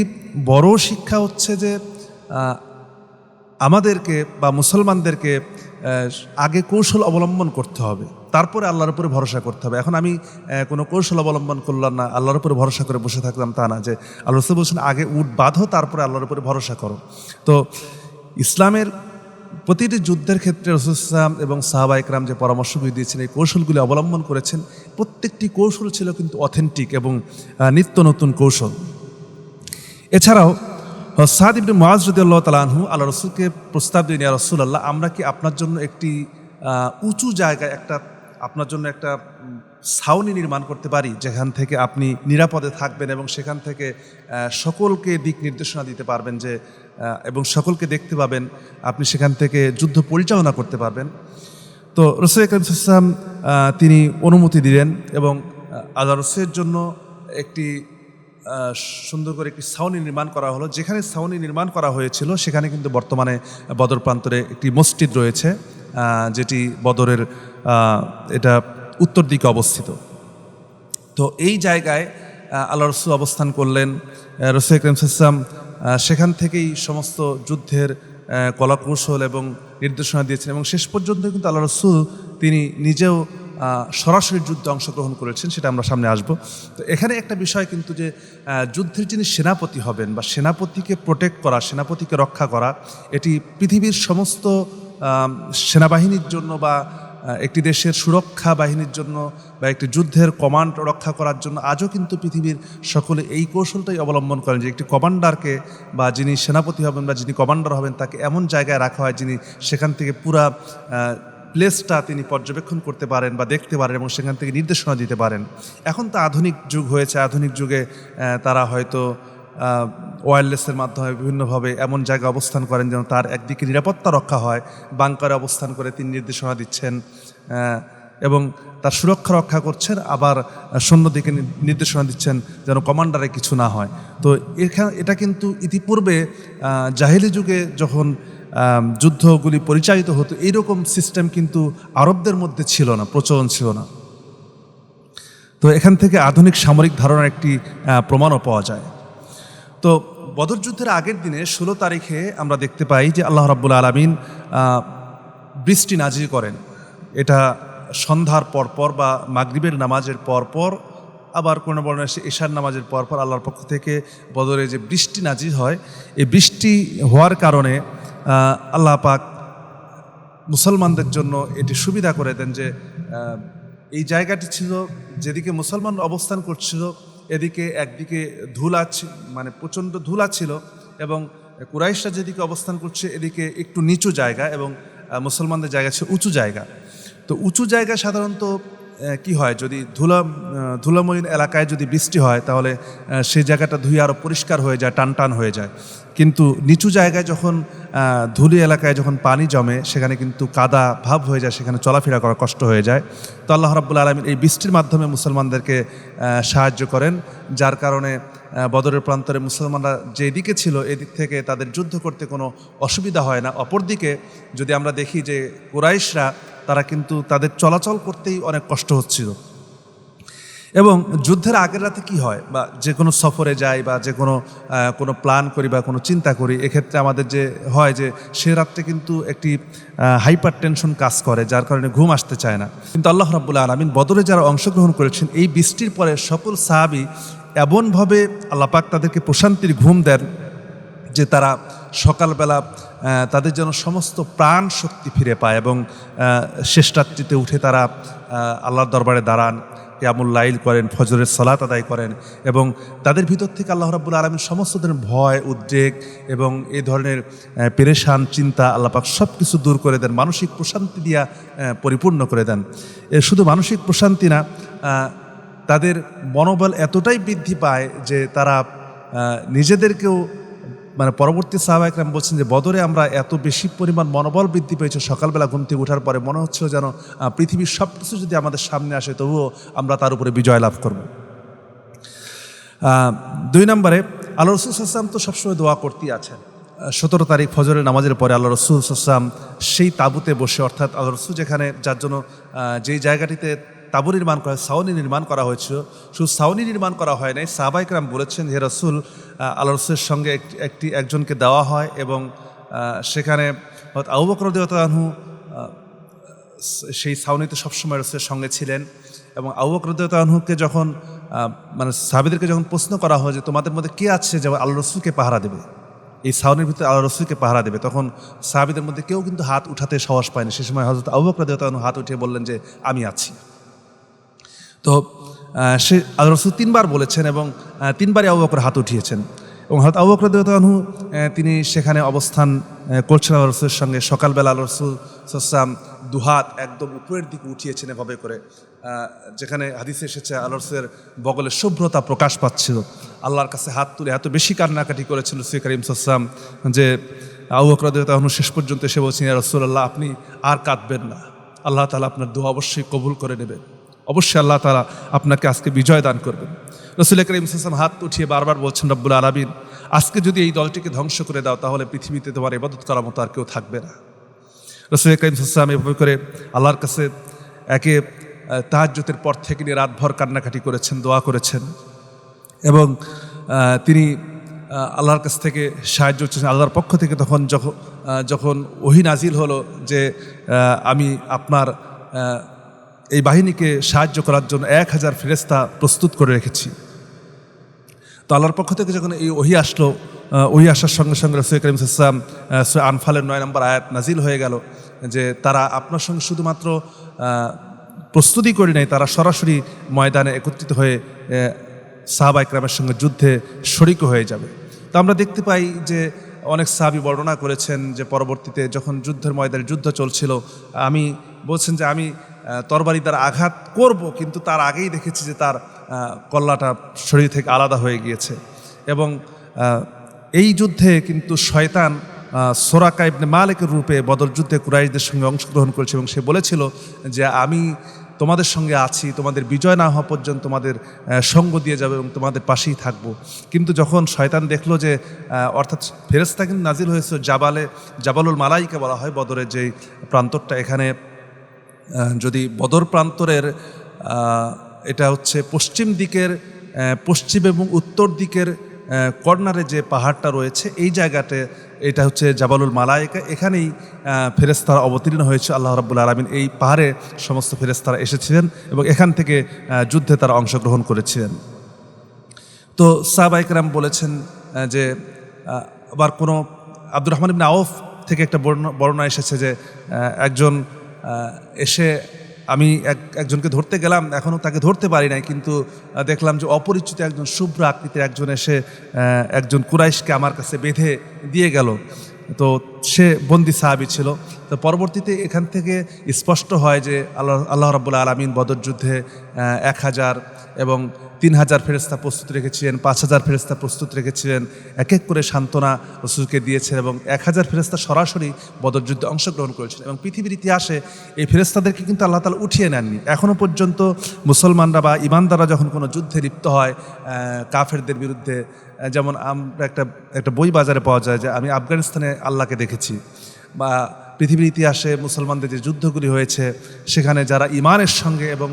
বড় শিক্ষা হচ্ছে যে আমাদেরকে বা মুসলমানদেরকে আগে কৌশল অবলম্বন করতে হবে, তারপরে আল্লাহর উপরে ভরসা করতে হবে। এখন আমি কোনো কৌশল অবলম্বন করলাম না, আল্লাহর উপরে ভরসা করে বসে থাকলাম, তা না। যে আল্লাহ রাসূল বলছেন আগে উট বাঁধো, তারপরে আল্লাহর উপরে ভরসা করো। তো ইসলামের প্রতিটি যুদ্ধের ক্ষেত্রে রাসূল সাল্লাল্লাহু আলাইহি ওয়াসাল্লাম এবং সাহাবা ইকরাম যে পরামর্শগুলি দিয়েছেন, এই কৌশলগুলি অবলম্বন করেছেন। প্রত্যেকটি কৌশল ছিল কিন্তু অথেন্টিক এবং নিত্য নতুন কৌশল। এছাড়াও সাদ ইবনে মুআজ রাদিয়াল্লাহু তাআলা আনহু আল্লাহ রসুলকে প্রস্তাব দিলেন, ইয়া রাসূলুল্লাহ, আমরা কি আপনার জন্য একটি উঁচু জায়গায় আপনার জন্য একটা ছাউনি নির্মাণ করতে পারি, যেখান থেকে আপনি নিরাপদে থাকবেন এবং সেখান থেকে সকলকে দিক নির্দেশনা দিতে পারবেন, যে এবং সকলকে দেখতে পাবেন, আপনি সেখান থেকে যুদ্ধ পরিচালনা করতে পারবেন। তো রাসূল আকরাম সাল্লাল্লাহু আলাইহি ওয়াসাল্লাম তিনি অনুমতি দিলেন এবং আল্লাহ রসুলের জন্য একটি সুন্দর করে একটি ছাউনি নির্মাণ করা হলো। যেখানে ছাউনি নির্মাণ করা হয়েছিল সেখানে কিন্তু বর্তমানে বদর প্রান্তরে একটি মসজিদ রয়েছে, যেটি বদরের এটা উত্তর দিকে অবস্থিত। তো এই জায়গায় আল্লাহ রসুল অবস্থান করলেন। রাসূল আকরাম সাল্লাল্লাহু আলাইহি ওয়াসাল্লাম সেখান থেকেই সমস্ত যুদ্ধের কলাকৌশল এবং নির্দেশনা দিয়েছেন এবং শেষ পর্যন্ত কিন্তু আল্লাহ রসুল তিনি নিজেও সরাসরি যুদ্ধে অংশগ্রহণ করেছেন, সেটা আমরা সামনে আসব। তো এখানে একটা বিষয় কিন্তু যে যুদ্ধের যিনি সেনাপতি হবেন বা সেনাপতিকে প্রোটেক্ট করা, সেনাপতিকে রক্ষা করা, এটি পৃথিবীর সমস্ত সেনাবাহিনীর জন্য বা একটি দেশের সুরক্ষা বাহিনীর জন্য বা একটি যুদ্ধের কমান্ড রক্ষা করার জন্য আজও কিন্তু পৃথিবীর সকলে এই কৌশলটাই অবলম্বন করেন যে একটি কমান্ডারকে বা যিনি সেনাপতি হবেন বা যিনি কমান্ডার হবেন তাকে এমন জায়গায় রাখা হয় যিনি সেখান থেকে পুরা প্লেসটা তিনি পর্যবেক্ষণ করতে পারেন বা দেখতে পারেন এবং সেখান থেকে নির্দেশনা দিতে পারেন। এখন তো আধুনিক যুগ হয়েছে, আধুনিক যুগে তারা হয়তো ওয়্যারলেসের মাধ্যমে বিভিন্নভাবে এমন জায়গায় অবস্থান করেন যেন তার একদিকে নিরাপত্তা রক্ষা হয়, বাংকারে অবস্থান করে তিনি নির্দেশনা দিচ্ছেন এবং তার সুরক্ষা রক্ষা করছেন, আবার সৈন্যদিকে নির্দেশনা দিচ্ছেন যেন কমান্ডারে কিছু না হয়। তো এটা কিন্তু ইতিপূর্বে জাহেলি যুগে যখন যুদ্ধগুলি পরিচালিত হতো, এইরকম সিস্টেম কিন্তু আরবদের মধ্যে ছিল না, প্রচলন ছিল না। তো এখান থেকে আধুনিক সামরিক ধারণার একটি প্রমাণও পাওয়া যায়। তো বদর যুদ্ধের আগের দিনে 16 তারিখে আমরা দেখতে পাই যে আল্লাহ রাব্বুল আলামিন বৃষ্টি নাজিল করেন। এটা সন্ধ্যার পরপর বা মাগরিবের নামাজের পরপর, আবার কোনো বর্ণনায় এশার নামাজের পরপর আল্লাহর পক্ষ থেকে বদরে যে বৃষ্টি নাজিল হয়, এই বৃষ্টি হওয়ার কারণে আল্লাহ পাক মুসলমানদের জন্য এটি সুবিধা করে দেন যে এই জায়গাটি ছিল যেদিকে মুসলমান অবস্থান করছিল, এদিকে একদিকে ধুলা, মানে প্রচণ্ড ধুলা ছিল এবং কুরাইশরা যেদিকে অবস্থান করছে এদিকে একটু নিচু জায়গা এবং মুসলমানদের জায়গা ছিল উঁচু জায়গা। তো উঁচু জায়গায় সাধারণত কি হয়, যদি ধুলামলিন এলাকায় যদি বৃষ্টি হয় তাহলে সেই জায়গাটা ধুয়ে আরও পরিষ্কার হয়ে যায়, টান টান হয়ে যায়। কিন্তু নিচু জায়গায় যখন ধুলি এলাকায় যখন পানি জমে সেখানে কিন্তু কাদা ভাব হয়ে যায়, সেখানে চলাফেরা করা কষ্ট হয়ে যায়। তো আল্লাহ রাব্বুল আলামিন এই বৃষ্টির মাধ্যমে মুসলমানদেরকে সাহায্য করেন, যার কারণে বদরের প্রান্তরে মুসলমানরা যেদিকে ছিল এদিক থেকে তাদের যুদ্ধ করতে কোনো অসুবিধা হয় না। অপরদিকে যদি আমরা দেখি যে কুরাইশরা তারা কিন্তু তাদের চলাচল করতেই অনেক কষ্ট হচ্ছিল। এবং যুদ্ধের আগের রাতে কি হয়, বা যে কোনো সফরে যাই বা যে কোনো প্ল্যান করি বা কোনো চিন্তা করি, এক্ষেত্রে আমাদের যে হয় যে সে রাত্রে কিন্তু একটি হাইপার টেনশন কাজ করে, যার কারণে ঘুম আসতে চায় না। কিন্তু আল্লাহ রাব্বুল আলামিন বদরে যারা অংশগ্রহণ করেছেন এই বৃষ্টির পরে সকল সাহাবী এমনভাবে আল্লাহ পাক তাদেরকে প্রশান্তির ঘুম দেন যে তারা সকালবেলা তাদের যেন সমস্ত প্রাণ শক্তি ফিরে পায় এবং শেষ রাত্রিতে উঠে তারা আল্লাহর দরবারে দাঁড়ান, কিয়ামুল লাইল করেন, ফজরের সালাত আদায় করেন এবং তাদের ভিতর থেকে আল্লাহ রাব্বুল আলামিন সমস্ত ধরনের ভয়, উদ্বেগ এবং এই ধরনের পেরেশান চিন্তা আল্লাহ পাক সব কিছু দূর করে দেন, মানসিক প্রশান্তি দিয়া পরিপূর্ণ করে দেন। শুধু মানসিক প্রশান্তি না, তাদের মনোবল এতটাই বৃদ্ধি পায় যে তারা নিজেদেরকেও মানে পরবর্তী সাহাবা একরাম বলছেন যে বদরে আমরা এত বেশি পরিমাণ মনোবল বৃদ্ধি পেয়েছি, সকালবেলা ঘুম থেকে ওঠার পরে মনে হচ্ছে যেন পৃথিবীর সব কিছু যদি আমাদের সামনে আসে তবুও আমরা তার উপরে বিজয় লাভ করব। 2 নম্বরে আল্লাহ রসুল সাল্লাম তো সবসময় দোয়া করতেই আছেন। 17 তারিখ ফজরের নামাজের পরে আল্লাহ রসুল সাল্লাম সেই তাঁবুতে বসে, অর্থাৎ আল্লাহ রসুল যেখানে যার জন্য যেই জায়গাটিতে তাঁবু নির্মাণ করা হয়, ছাউনি নির্মাণ করা হয়েছিল, শুধু ছাউনি নির্মাণ করা হয় নাই, সাহাবা ইকরাম বলেছেন হে রসুল, আল্লাহ রসুলের সঙ্গে একজনকে দেওয়া হয় এবং সেখানে আবু বকর রাদিয়াল্লাহু আনহু সেই ছাউনিতে সবসময় রসুলের সঙ্গে ছিলেন এবং আবু বকর রাদিয়াল্লাহু আনহুকে যখন মানে সাহাবীদেরকে যখন প্রশ্ন করা হয় যে তোমাদের মধ্যে কে আছে যে আল্লাহ রসুলকে পাহারা দেবে, এই ছাউনির ভিতরে আল্লাহ রসুলকে পাহারা দেবে, তখন সাহাবীদের মধ্যে কেউ কিন্তু হাত উঠাতে সাহস পায়নি। সে সময় হযরত আবু বকর রাদিয়াল্লাহু আনহু হাত উঠিয়ে বললেন যে আমি আছি। তো সে আল্লাহ রসুল 3 বার বলেছেন এবং 3 বারই আবু বকর হাত উঠিয়েছেন এবং হযরত আবু বকর রাদিয়াল্লাহু আনহু তিনি সেখানে অবস্থান করছেন আল্লাহ রসুলের সঙ্গে। সকালবেলা আল্লাহ রসুল সাল্লাম দুহাত একদম উপরের দিকে উঠিয়েছেন এভাবে করে, যেখানে হাদিসে এসেছে আল্লাহ রসুলের বগলে শুভ্রতা প্রকাশ পাচ্ছিল। আল্লাহর কাছে হাত তুলে এত বেশি কান্নাকাটি করেছিল রাসূল করিম সাল্লাল্লাহু আলাইহি ওয়াসাল্লাম যে আবু বকর রাদিয়াল্লাহু আনহু শেষ পর্যন্ত এসে বলছেন ইয়া রাসূলুল্লাহ, আপনি আর কাঁদবেন না, আল্লাহ তাআলা আপনার দোয়া অবশ্যই কবুল করে নেবেন, অবশ্যই আল্লাহ তাআলা আপনাকে আজকে বিজয় দান করবেন। রাসূল করিম সাল্লাল্লাহু আলাইহি ওয়াসাল্লাম হাত উঠিয়ে বারবার বলছেন রব্বুল আলামিন, আজকে যদি এই দলটিকে ধ্বংস করে দাও তাহলে পৃথিবীতে তোমার ইবাদত করার মতো আর কেউ থাকবে না। রাসূল করিম সাল্লাল্লাহু আলাইহি ওয়াসাল্লাম এভাবে করে আল্লাহর কাছে একে তাহাজ্জুদের পর থেকে নিয়ে রাতভর কান্নাকাটি করেছেন, দোয়া করেছেন এবং তিনি আল্লাহর কাছ থেকে সাহায্য চেয়েছেন আল্লাহর পক্ষ থেকে। তখন যখন ওহী নাজিল হলো যে আমি আপনার এই বাহিনীকে সাহায্য করার জন্য 1000 ফেরেশতা প্রস্তুত করে রেখেছি, তো আল্লাহর পক্ষ থেকে যখন এই ওহী আসলো, ওহী আসার সঙ্গে সঙ্গে রাসূল করিম সাল্লাল্লাহু আলাইহি ওয়াসাল্লাম সূরা আনফালের 9 নম্বর আয়াত নাজিল হয়ে গেল যে তারা আপনার সঙ্গে শুধুমাত্র প্রস্তুতি করে নেই, তারা সরাসরি ময়দানে একত্রিত হয়ে সাহাবা ইকরামের সঙ্গে যুদ্ধে শরিক হয়ে যাবে। তো আমরা দেখতে পাই যে অনেক সাহাবী বর্ণনা করেছেন যে পরবর্তীতে যখন যুদ্ধের ময়দানে যুদ্ধ চলছিল, আমি বলছেন যে আমি তরবারি দ্বারা আঘাত করব, কিন্তু তার আগেই দেখেছি যে তার কল্লাটা শরীর থেকে আলাদা হয়ে গিয়েছে। এবং এই যুদ্ধে কিন্তু শয়তান সোরাকা ইবনে মালিকের রূপে বদর যুদ্ধে কুরাইশদের সঙ্গে অংশগ্রহণ করেছে এবং সে বলেছিল যে আমি তোমাদের সঙ্গে আছি, তোমাদের বিজয় না হওয়া পর্যন্ত তোমাদের সঙ্গ দিয়ে যাবে এবং তোমাদের পাশেই থাকবো। কিন্তু যখন শয়তান দেখলো যে অর্থাৎ ফেরেশতা কিন্তু নাজিল হয়েছে জাবালুল মালাইকা বলা হয় বদরের যেই প্রান্তরটা, এখানে যদি বদর প্রান্তরের এটা হচ্ছে পশ্চিম দিকের পশ্চিম এবং উত্তর দিকের কর্নারে যে পাহাড়টা রয়েছে এই জায়গাতে, এটা হচ্ছে জাবালুল মালাইকা, এখানেই ফেরেশতারা অবতীর্ণ হয়েছে। আল্লাহ রাব্বুল আলামিন এই পাহাড়ে সমস্ত ফেরেশতারা এসেছিলেন এবং এখান থেকে যুদ্ধে তারা অংশগ্রহণ করেছিলেন। তো সাহাবা ইকরাম বলেছেন যে আবার কোনো আব্দুর রহমান ইবনে আউফ থেকে একটা বর্ণনা এসেছে যে একজন এসে আমি একজনকে ধরতে গেলাম, এখনও তাকে ধরতে পারি নাই, কিন্তু দেখলাম যে অপরিচিত একজন শুভ্র আকৃতির একজন এসে একজন কুরাইশকে আমার কাছে বেঁধে দিয়ে গেল। তো সে বন্দি সাহাবী ছিল। তো পরবর্তীতে এখান থেকে স্পষ্ট হয় যে আল্লাহ রাব্বুল আলামিন বদর যুদ্ধে 1000 এবং 3000 ফেরেশতা প্রস্তুত রেখেছিলেন, 5000 ফেরেশতা প্রস্তুত রেখেছিলেন, এক এক করে সান্ত্বনা রাসূলকে দিয়েছেন এবং 1000 ফেরেশতা সরাসরি বদর যুদ্ধে অংশগ্রহণ করেছিলেন। এবং পৃথিবীর ইতিহাসে এই ফেরেশতাদেরকে কিন্তু আল্লাহ তাআলা উঠিয়ে নেননি। এখনও পর্যন্ত মুসলমানরা বা ঈমানদাররা যখন কোনো যুদ্ধে লিপ্ত হয় কাফেরদের বিরুদ্ধে, যেমন আমরা একটা বই বাজারে পাওয়া যায় যে আমি আফগানিস্তানে আল্লাহকে দেখেছি, বা পৃথিবীর ইতিহাসে মুসলমানদের যে যুদ্ধগুলি হয়েছে সেখানে যারা ইমানের সঙ্গে এবং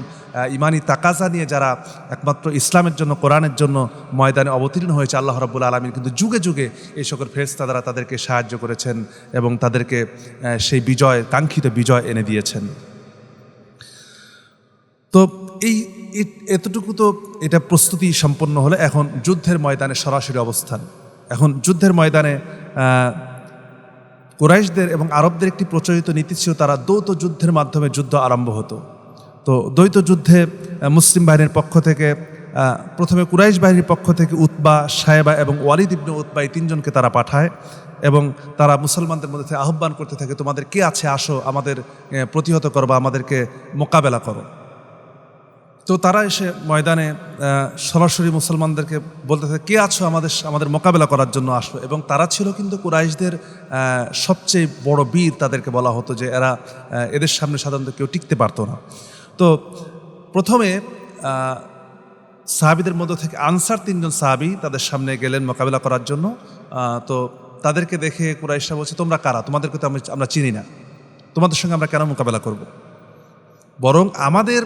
ইমানি তাকাজা নিয়ে যারা একমাত্র ইসলামের জন্য কোরআনের জন্য ময়দানে অবতীর্ণ হয়েছে, আল্লাহ রাব্বুল আলামিন কিন্তু যুগে যুগে এই সকল ফেরেশতা দ্বারা তাদেরকে সাহায্য করেছেন এবং তাদেরকে সেই বিজয়, কাঙ্ক্ষিত বিজয় এনে দিয়েছেন। তো এতটুকু তো এটা প্রস্তুতি সম্পন্ন হলে এখন যুদ্ধের ময়দানে সরাসরি অবস্থান। এখন যুদ্ধের ময়দানে কুরাইশদের এবং আরবদের একটি প্রচলিত নীতি ছিল, তারা দ্বৈত যুদ্ধের মাধ্যমে যুদ্ধ আরম্ভ হতো। তো দ্বৈত যুদ্ধে মুসলিম বাহিনীর পক্ষ থেকে প্রথমে কুরাইশ বাহিনীর পক্ষ থেকে উতবা, সায়েবা এবং ওয়ালিদ ইবনে উতবা এই তিনজনকে তারা পাঠায় এবং তারা মুসলমানদের মধ্যে থেকে আহ্বান করতে থাকে, তোমাদের কে আছে, আসো আমাদের প্রতিহত করো বা আমাদেরকে মোকাবেলা করো। তো তারা এসে ময়দানে সরাসরি মুসলমানদেরকে বলতে থাকে, কে আছো আমাদের মোকাবেলা করার জন্য আসো। এবং তারা ছিল কিন্তু কুরাইশদের সবচেয়ে বড় বীর, তাদেরকে বলা হতো যে এদের সামনে সাধারণত কেউ টিকতে পারতো না। তো প্রথমে সাহাবিদের মধ্য থেকে আনসার 3 জন সাহাবি তাদের সামনে গেলেন মোকাবেলা করার জন্য। তো তাদেরকে দেখে কুরাইশরা বলছে, তোমরা কারা, তোমাদেরকে তো আমরা চিনি না, তোমাদের সঙ্গে আমরা কেন মোকাবেলা করব, বরং আমাদের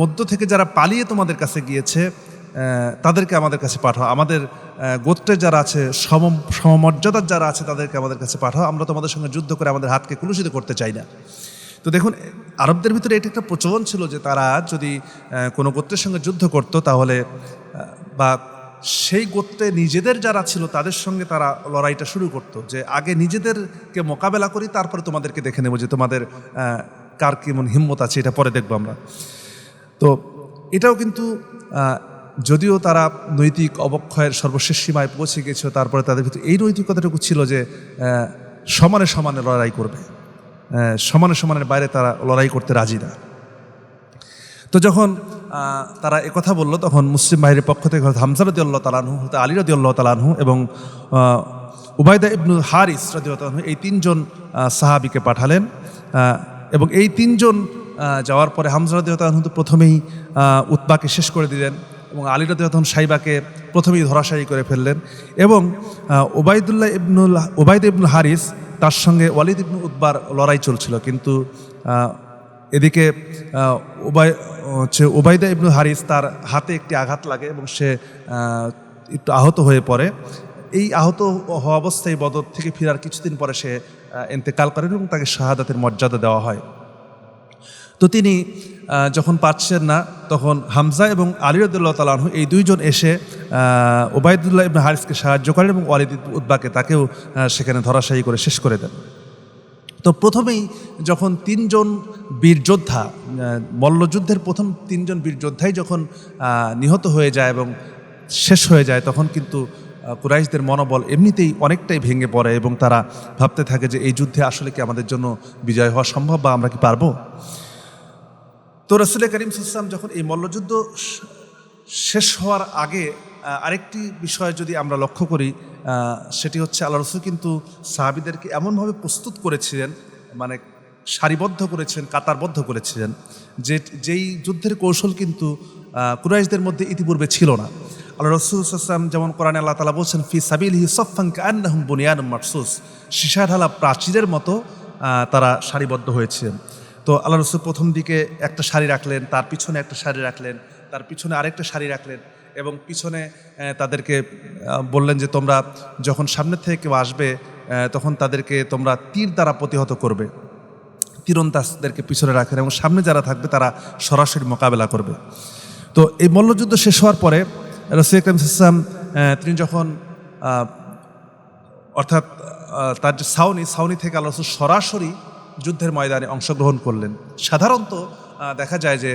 মধ্য থেকে যারা পালিয়ে তোমাদের কাছে গিয়েছে তাদেরকে আমাদের কাছে পাঠাও, আমাদের গোত্রের যারা আছে, সমমর্যাদার যারা আছে তাদেরকে আমাদের কাছে পাঠাও, আমরা তোমাদের সঙ্গে যুদ্ধ করে আমাদের হাতকে কলুষিত করতে চাই না। তো দেখুন, আরবদের ভিতরে এটা একটা প্রচলন ছিল যে তারা যদি কোনো গোত্রের সঙ্গে যুদ্ধ করত তাহলে বা সেই গোত্রে নিজেদের যারা ছিল তাদের সঙ্গে তারা লড়াইটা শুরু করত, যে আগে নিজেদেরকে মোকাবেলা করি, তারপরে তোমাদেরকে দেখে নেব যে তোমাদের কার কেমন হিম্মত আছে, এটা পরে দেখবো আমরা। তো এটাও কিন্তু যদিও তারা নৈতিক অবক্ষয়ের সর্বশেষ সীমায় পৌঁছে গেছিল, তারপরে তাদের ভিতরে এই নৈতিকতাটুকু ছিল যে সমানে সমানে লড়াই করবে, সমানে সমানের বাইরে তারা লড়াই করতে রাজি না। তো যখন তারা একথা বলল, তখন মুসলিম বাহিনীর পক্ষ থেকে হামজা রাদিয়াল্লাহু তাআলা আনহু, আলী রাদিয়াল্লাহু তাআলা আনহু এবং উবাইদা ইবনুল হারিস রাদিয়াল্লাহু আনহু এই 3 জন সাহাবীকে পাঠালেন। এবং এই 3 জন যাওয়ার পরে হামজা রাদিয়াল্লাহু তাআলা আনহু তো প্রথমেই উতবাকে শেষ করে দিলেন এবং আলী রাদিয়াল্লাহু তাআলা সাইবাকে প্রথমেই ধরাশায়ী করে ফেললেন। এবং উবাইদা ইবনুল হারিস তার সঙ্গে ওয়ালিদ ইবনে উতবার লড়াই চলছিল, কিন্তু এদিকে উবাইদা ইবনুল হারিস তার হাতে একটি আঘাত লাগে এবং সে একটু আহত হয়ে পড়ে। এই আহত হওয়া অবস্থায় বদর থেকে ফেরার কিছুদিন পরে সে ইন্তেকাল করেন এবং তাকে শাহাদাতের মর্যাদা দেওয়া হয়। তো তিনি যখন পাচ্ছেন না, তখন হামজা এবং আলী রাদিয়াল্লাহু তাআলা আনহু এই 2 জন এসে উবাইদুল্লাহ ইবনে হারিসকে সাহায্য করেন এবং ওয়ালিদ ইবনে উতবাকে তাকেও সেখানে ধরাশায়ী করে শেষ করে দেন। তো প্রথমেই যখন 3 জন বীর যোদ্ধা, মল্লযুদ্ধের প্রথম 3 জন বীর যোদ্ধাই যখন নিহত হয়ে যায় এবং শেষ হয়ে যায়, তখন কিন্তু কুরাইশদের মনোবল এমনিতেই অনেকটাই ভেঙে পড়ে এবং তারা ভাবতে থাকে যে এই যুদ্ধে আসলে কি আমাদের জন্য বিজয় হওয়া সম্ভব বা আমরা কি পারবো। তো রাসূল করিম সাল্লাল্লাহু আলাইহি ওয়াসাল্লাম যখন এই মল্লযুদ্ধ শেষ হওয়ার আগে আরেকটি বিষয় যদি আমরা লক্ষ্য করি, সেটি হচ্ছে আল্লাহ রাসূল কিন্তু সাহাবীদেরকে এমনভাবে প্রস্তুত করেছিলেন, মানে সারিবদ্ধ করেছেন, কাতারবদ্ধ করেছিলেন, যেই যুদ্ধের কৌশল কিন্তু কুরাইশদের মধ্যে ইতিপূর্বে ছিল না। আল্লাহ রাসূল সাল্লাল্লাহু আলাইহি ওয়াসাল্লাম যেমন কোরআনে আল্লাহ তাআলা বলছেন, ফি সাবিলিহি সাফফান কাআন্নাহুম বুনিয়ানুম মারসুস, সীসা ঢালা প্রাচীরের মতো তারা সারিবদ্ধ হয়েছিলেন। তো আল্লাহ রাসূল প্রথম দিকে একটা সারি রাখলেন, তার পিছনে একটা সারি রাখলেন, তার পিছনে আরেকটা সারি রাখলেন এবং পিছনে তাদেরকে বললেন যে তোমরা যখন সামনের থেকে কেউ আসবে তখন তাদেরকে তোমরা তীর দ্বারা প্রতিহত করবে, তীরন্দাজদেরকে পিছনে রাখেন এবং সামনে যারা থাকবে তারা সরাসরি মোকাবেলা করবে। তো এই মল্লযুদ্ধ শেষ হওয়ার পরে রাসূল করিম সাল্লাল্লাহু আলাইহি ওয়াসাল্লাম তিনি যখন অর্থাৎ তার যে ছাউনি থেকে আল্লাহ রাসূল সরাসরি যুদ্ধের ময়দানে অংশগ্রহণ করলেন। সাধারণত দেখা যায় যে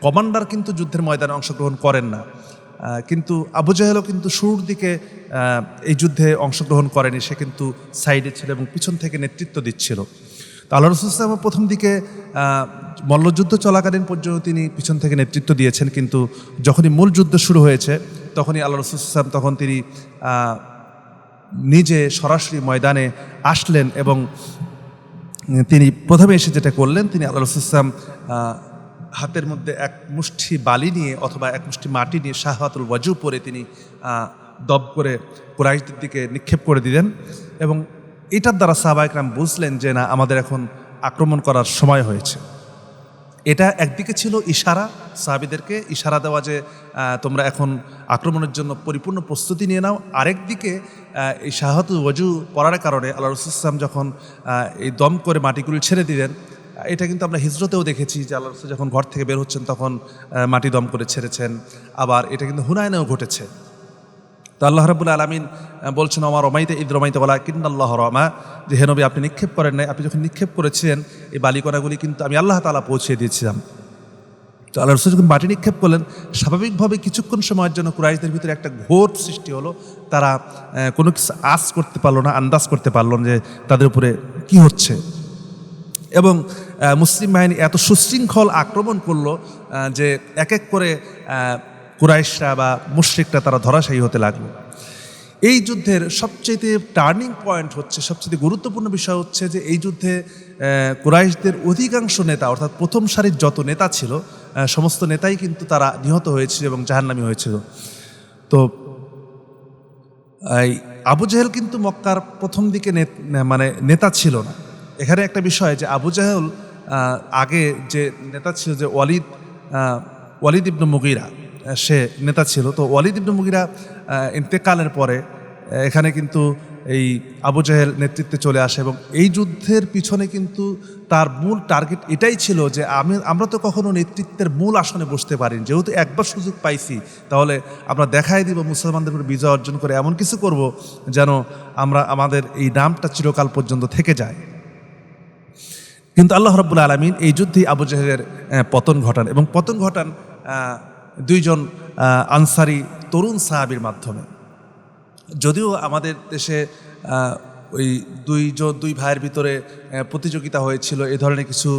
কমান্ডার কিন্তু যুদ্ধের ময়দানে অংশগ্রহণ করেন না, কিন্তু আবু জাহেলও কিন্তু শুরুর দিকে এই যুদ্ধে অংশগ্রহণ করেনি, সে কিন্তু সাইডে ছিল এবং পিছন থেকে নেতৃত্ব দিচ্ছিল। তো আল্লাহ রাসূল সাল্লাল্লাহু আলাইহি ওয়াসাল্লাম প্রথম দিকে মল্লযুদ্ধ চলাকালীন পর্যন্ত তিনি পিছন থেকে নেতৃত্ব দিয়েছেন, কিন্তু যখনই মূল যুদ্ধ শুরু হয়েছে তখনই আল্লাহ রাসূল সাল্লাল্লাহু আলাইহি ওয়াসাল্লাম তখন তিনি নিজে সরাসরি ময়দানে আসলেন এবং তিনি প্রথমে এসে যেটা করলেন, তিনি আল্লাহ রাসূল সাল্লাল্লাহু আলাইহি ওয়াসাল্লাম হাতের মধ্যে এক মুষ্টি বালি নিয়ে অথবা এক মুষ্টি মাটি নিয়ে শাহওয়াতুল ওয়াজু পরে তিনি দব করে কুরাইশদের দিকে নিক্ষেপ করে দিলেন এবং এটার দ্বারা সাহাবা একরাম বুঝলেন যে না, আমাদের এখন আক্রমণ করার সময় হয়েছে। এটা একদিকে ছিল ইশারা, সাহাবীদেরকে ইশারা দেওয়া যে তোমরা এখন আক্রমণের জন্য পরিপূর্ণ প্রস্তুতি নিয়ে নাও। আরেকদিকে এই শাহওয়াতুল ওয়াজু পড়ার কারণে আল্লাহ রাসূল সাল্লাল্লাহু আলাইহি ওয়াসাল্লাম যখন এই দম করে মাটিগুলি ছেড়ে দিলেন, এটা কিন্তু আমরা হিজরতেও দেখেছি যে আল্লাহ রাসূল যখন ঘর থেকে বের হচ্ছেন তখন মাটি দম করে ছেড়েছেন। আবার এটা কিন্তু হুনায়নেও ঘটেছে। তো আল্লাহ রাব্বুল আলামিন বলছেন আমার রমাইতে ঈদ রমাইতে বলা কিন্নাল্লাহ রমা, যে হে নবী আপনি নিক্ষেপ করেন নাই, আপনি যখন নিক্ষেপ করেছিলেন এই বালিকণাগুলি কিন্তু আমি আল্লাহ তাআলা পৌঁছে দিয়েছিলাম। তো আল্লাহ রাসূল যখন মাটি নিক্ষেপ করলেন, স্বাভাবিকভাবে কিছুক্ষণ সময়ের জন্য কুরাইশদের ভিতরে একটা ঘোর সৃষ্টি হলো। তারা কোনো কিছু আস করতে পারলো না, আন্দাজ করতে পারলো না যে তাদের উপরে কি হচ্ছে। এবং মুসলিম বাহিনী এত সুশৃঙ্খল আক্রমণ করলো যে এক এক করে কুরাইশরা বা মুশরিকরা তারা ধরাশায়ী হতে লাগলো। এই যুদ্ধের সবচেয়ে টার্নিং পয়েন্ট হচ্ছে, সবচেয়ে গুরুত্বপূর্ণ বিষয় হচ্ছে যে এই যুদ্ধে কুরাইশদের অধিকাংশ নেতা, অর্থাৎ প্রথম সারির যত নেতা ছিল সমস্ত নেতাই কিন্তু তারা নিহত হয়েছিল এবং জাহান্নামী হয়েছিল। তো এই আবু জেহেল কিন্তু মক্কার প্রথম দিকে মানে নেতা ছিল না। এখানে একটা বিষয় যে আবু জেহেল আগে যে নেতা ছিল যে ওয়ালিদ ইবনে মুগীরা, সে নেতা ছিল। তো ওয়ালিদ ইবনে মুগীরা ইন্তেকালের পরে এখানে কিন্তু এই আবু জেহেল নেতৃত্বে চলে আসে এবং এই যুদ্ধের পিছনে কিন্তু তার মূল টার্গেট এটাই ছিল যে আমরা তো কখনো নেতৃত্বের মূল আসনে বসতে পারিনি, যেহেতু একবার সুযোগ পাইছি তাহলে আমরা দেখাই দিব মুসলমানদের উপর বিজয় অর্জন করে এমন কিছু করব যেন আমাদের এই নামটা চিরকাল পর্যন্ত থেকে যায়। কিন্তু আল্লাহ রাব্বুল আলামিন এই যুদ্ধে আবু জেহেলের পতন ঘটান এবং পতন ঘটান দুইজন আনসারি তরুণ সাহাবীর মাধ্যমে। যদিও আমাদের দেশে ওই দুই ভাইয়ের ভিতরে প্রতিযোগিতা হয়েছিল, এই ধরনের কিছু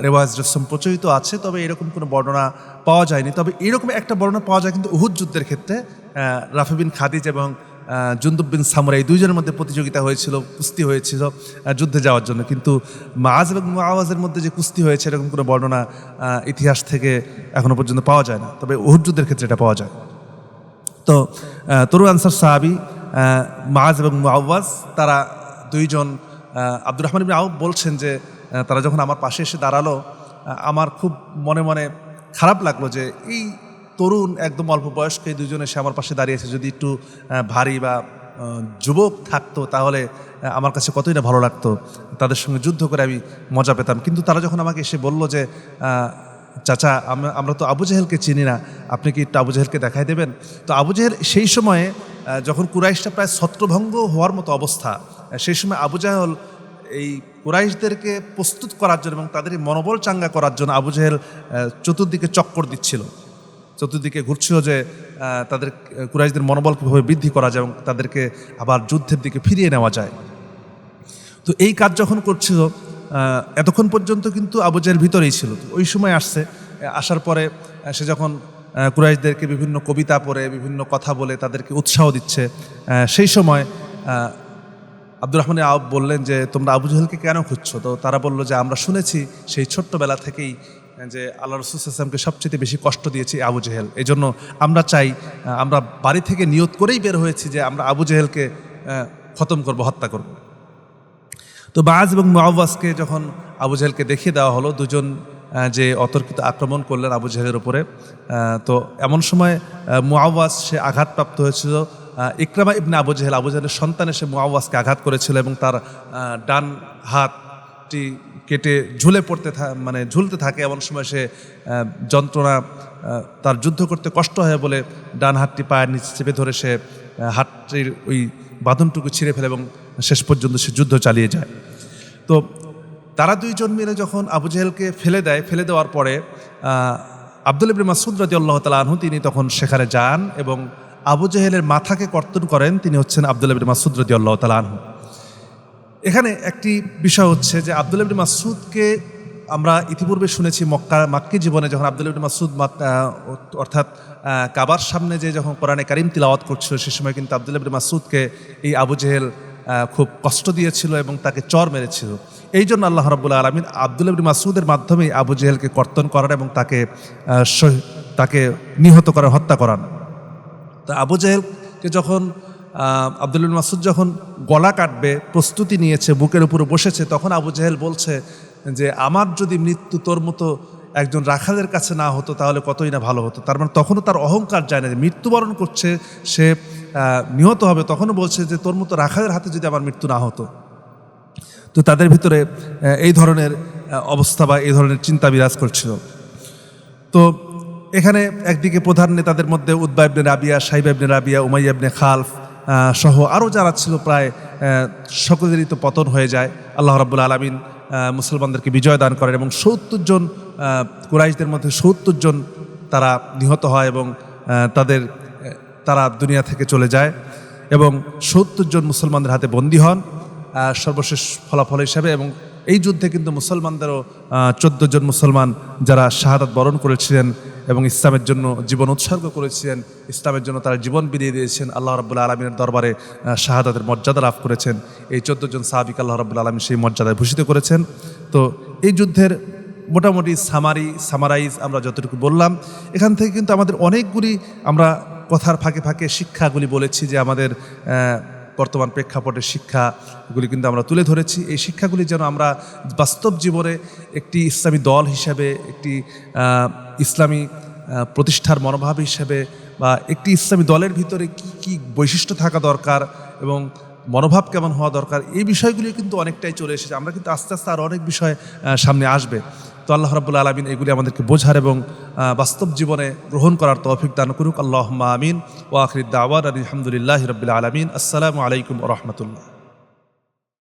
রেওয়াজ রসম প্রচলিত আছে, তবে এরকম কোনো বর্ণনা পাওয়া যায়নি। তবে এরকম একটা বর্ণনা পাওয়া যায় কিন্তু উহুদ যুদ্ধের ক্ষেত্রে রাফি বিন খাদিজ এবং জুনদুব বিন সামরা এই দুইজনের মধ্যে প্রতিযোগিতা হয়েছিল, কুস্তি হয়েছিল যুদ্ধে যাওয়ার জন্য। কিন্তু মাআজ এবং মুআওয়াজের মধ্যে যে কুস্তি হয়েছে এরকম কোনো বর্ণনা ইতিহাস থেকে এখনো পর্যন্ত পাওয়া যায় না, তবে উহুদ যুদ্ধের ক্ষেত্রে এটা পাওয়া যায়। তো তরুণ আনসার সাহাবী মাআজ এবং মুআওয়াজ তারা দুইজন, আব্দুর রহমান ইবনে আউফ বলছেন যে তারা যখন আমার পাশে এসে দাঁড়ালো আমার খুব মনে মনে খারাপ লাগলো যে এই তরুণ একদম অল্প বয়স্ক এই দুজন এসে আমার পাশে দাঁড়িয়েছে, যদি একটু ভারী বা যুবক থাকতো তাহলে আমার কাছে কতই না ভালো লাগতো, তাদের সঙ্গে যুদ্ধ করে আমি মজা পেতাম। কিন্তু তারা যখন আমাকে এসে বলল যে চাচা আমরা তো আবু জেহেলকে চিনি না, আপনি কি একটু আবু জেহেলকে দেখাই দেবেন। তো আবু জেহেল সেই সময়ে যখন কুরাইশটা প্রায় ছত্রভঙ্গ হওয়ার মতো অবস্থা, সেই সময় আবু জেহেল এই কুরাইশদেরকে প্রস্তুত করার জন্য এবং তাদের মনোবল চাঙ্গা করার জন্য আবু জেহেল চতুর্দিকে চক্কর দিচ্ছিল, চতুর্দিকে ঘুরছিল যে তাদের কুরাইশদের মনোবল কীভাবে বৃদ্ধি করা যায় এবং তাদেরকে আবার যুদ্ধের দিকে ফিরিয়ে নেওয়া যায়। তো এই কাজ যখন করছিল এতক্ষণ পর্যন্ত কিন্তু আবু জেহেল ভিতরেই ছিল। ওই সময় আসার পরে সে যখন কুরাইশদেরকে বিভিন্ন কবিতা পড়ে বিভিন্ন কথা বলে তাদেরকে উৎসাহ দিচ্ছে, সেই সময় আব্দুর রহমান আউফ বললেন যে তোমরা আবু জেহেলকে কেন খুঁজছো? তো তারা বলল যে আমরা শুনেছি সেই ছোট্টবেলা থেকেই যে আল্লাহ রাসূল সাল্লাল্লাহু আলাইহি ওয়াসাল্লামকে সবচেয়ে বেশি কষ্ট দিয়েছে আবু জেহেল, এই জন্য আমরা চাই, আমরা বাড়ি থেকে নিয়ত করেই বের হয়েছি যে আমরা আবু জেহেলকে খতম করব, হত্যা করব। তো মাআজ এবং মুআওয়াজকে যখন আবু জেহেলকে দেখিয়ে দেওয়া হলো, দুজন যে অতর্কিত আক্রমণ করলেন আবু জেহেলের উপরে, তো এমন সময় মুআওয়াজ সে আঘাতপ্রাপ্ত হয়েছিল। ইকরামা ইবনে আবু জেহেলের সন্তান এসে মুআওয়াজকে আঘাত করেছিল এবং তার ডান হাতটি কেটে ঝুলতে থাকে। এমন সময় সে যন্ত্রণা, তার যুদ্ধ করতে কষ্ট হয় বলে ডান হাতটি পায়ের নিচে চেপে ধরে সে হাতটির ওই বাঁধনটুকু ছিঁড়ে ফেলে এবং শেষ পর্যন্ত সে যুদ্ধ চালিয়ে যায়। তো তারা দুইজন মিলে যখন আবু জেহেলকে ফেলে দেওয়ার পরে আব্দুল্লাহ ইবনে মাসউদ রাদিয়াল্লাহু তাআলা আনহু তিনি তখন সেখানে যান এবং আবু জেহেলের মাথাকে কর্তন করেন। তিনি হচ্ছেন আব্দুল্লাহ ইবনে মাসউদ রাদিয়াল্লাহু তাআলা আনহু। এখানে একটি বিষয় হচ্ছে যে আব্দুল্লাহ ইবনে মাসউদকে আমরা ইতিপূর্বে শুনেছি মাক্কি জীবনে যখন আব্দুল্লাহ ইবনে মাসউদ অর্থাৎ কাবার সামনে যে যখন কোরআনে কারীম তিলাওয়াত করছিল সে সময় কিন্তু আব্দুল্লাহ ইবনে মাসউদকে এই আবু জেহেল খুব কষ্ট দিয়েছিল এবং তাকে চর মেরেছিল। এই জন্য আল্লাহ রাব্বুল আলামিন আব্দুল্লাহ ইবনে মাসউদের মাধ্যমেই আবু জেহেলকে কর্তন করান এবং তাকে নিহত করার, হত্যা করান। তা আবু জেহেলকে যখন আব্দুল্লাহ ইবনে মাসউদ যখন গলা কাটবে প্রস্তুতি নিয়েছে, বুকের উপরে বসেছে, তখন আবু জেহেল বলছে যে আমার যদি মৃত্যু তোর মতো একজন রাখালের কাছে না হতো তাহলে কতই না ভালো হতো। তার মানে তখনও তার অহংকার যায় না, মৃত্যুবরণ করছে, সে নিহত হবে, তখনও বলছে যে তোর মতো রাখালের হাতে যদি আমার মৃত্যু না হতো। তো তাদের ভিতরে এই ধরনের অবস্থা বা এই ধরনের চিন্তা বিরাজ করছিল। তো এখানে একদিকে প্রধান নেতাদের মধ্যে উতবা ইবনে রাবিয়া, সাইবা ইবনে রাবিয়া, উমাইয়া ইবনে খালফ সহ আরও যারা ছিল প্রায় সকলেরই তো পতন হয়ে যায়। আল্লাহ রাব্বুল আলামিন মুসলমানদেরকে বিজয় দান করেন এবং ৭০ জন কুরাইশদের মধ্যে ৭০ জন তারা নিহত হয় এবং তারা দুনিয়া থেকে চলে যায় এবং ৭০ জন মুসলমানদের হাতে বন্দী হন সর্বশেষ ফলাফল হিসাবে। এবং এই যুদ্ধে কিন্তু মুসলমানদেরও ১৪ জন মুসলমান যারা শাহাদাত বরণ করেছিলেন এবং ইসলামের জন্য জীবন উৎসর্গ করেছিলেন, ইসলামের জন্য তারা জীবন বিলিয়ে দিয়েছেন, আল্লাহ রাব্বুল আলামিনের দরবারে শাহাদাতের মর্যাদা লাভ করেছেন। এই ১৪ জন সাহাবীকে আল্লাহ রাব্বুল আলামিন সেই মর্যাদায় ভূষিত করেছেন। তো এই যুদ্ধের মোটামুটি সামারাইজ আমরা যতটুকু বললাম, এখান থেকে কিন্তু আমাদের অনেকগুলি আমরা কথার ফাঁকে ফাঁকে শিক্ষাগুলি বলেছি যে আমাদের বর্তমান প্রেক্ষাপটের শিক্ষাগুলি কিন্তু আমরা তুলে ধরেছি। এই শিক্ষাগুলি যেন আমরা বাস্তব জীবনে একটি ইসলামী দল হিসাবে, একটি ইসলামী প্রতিষ্ঠার মনোভাব হিসাবে বা একটি ইসলামী দলের ভিতরে কি কি বৈশিষ্ট্য থাকা দরকার এবং মনোভাব কেমন হওয়া দরকার, এই বিষয়গুলি কিন্তু অনেকটাই চলে এসেছে। আমরা কিন্তু আস্তে আস্তে আরও অনেক বিষয় সামনে আসবে। তো আল্লাহ রাব্বুল আলামিন এগুলি আমাদেরকে বোঝার এবং বাস্তব জীবনে গ্রহণ করার তৌফিক দান করুক। আল্লাহুম্মা আমিন। ওয়া আখিরু দাওয়ানা আলহামদুলিল্লাহি রাব্বিল আলামিন। আসসালামু আলাইকুম ওয়া রাহমাতুল্লাহ।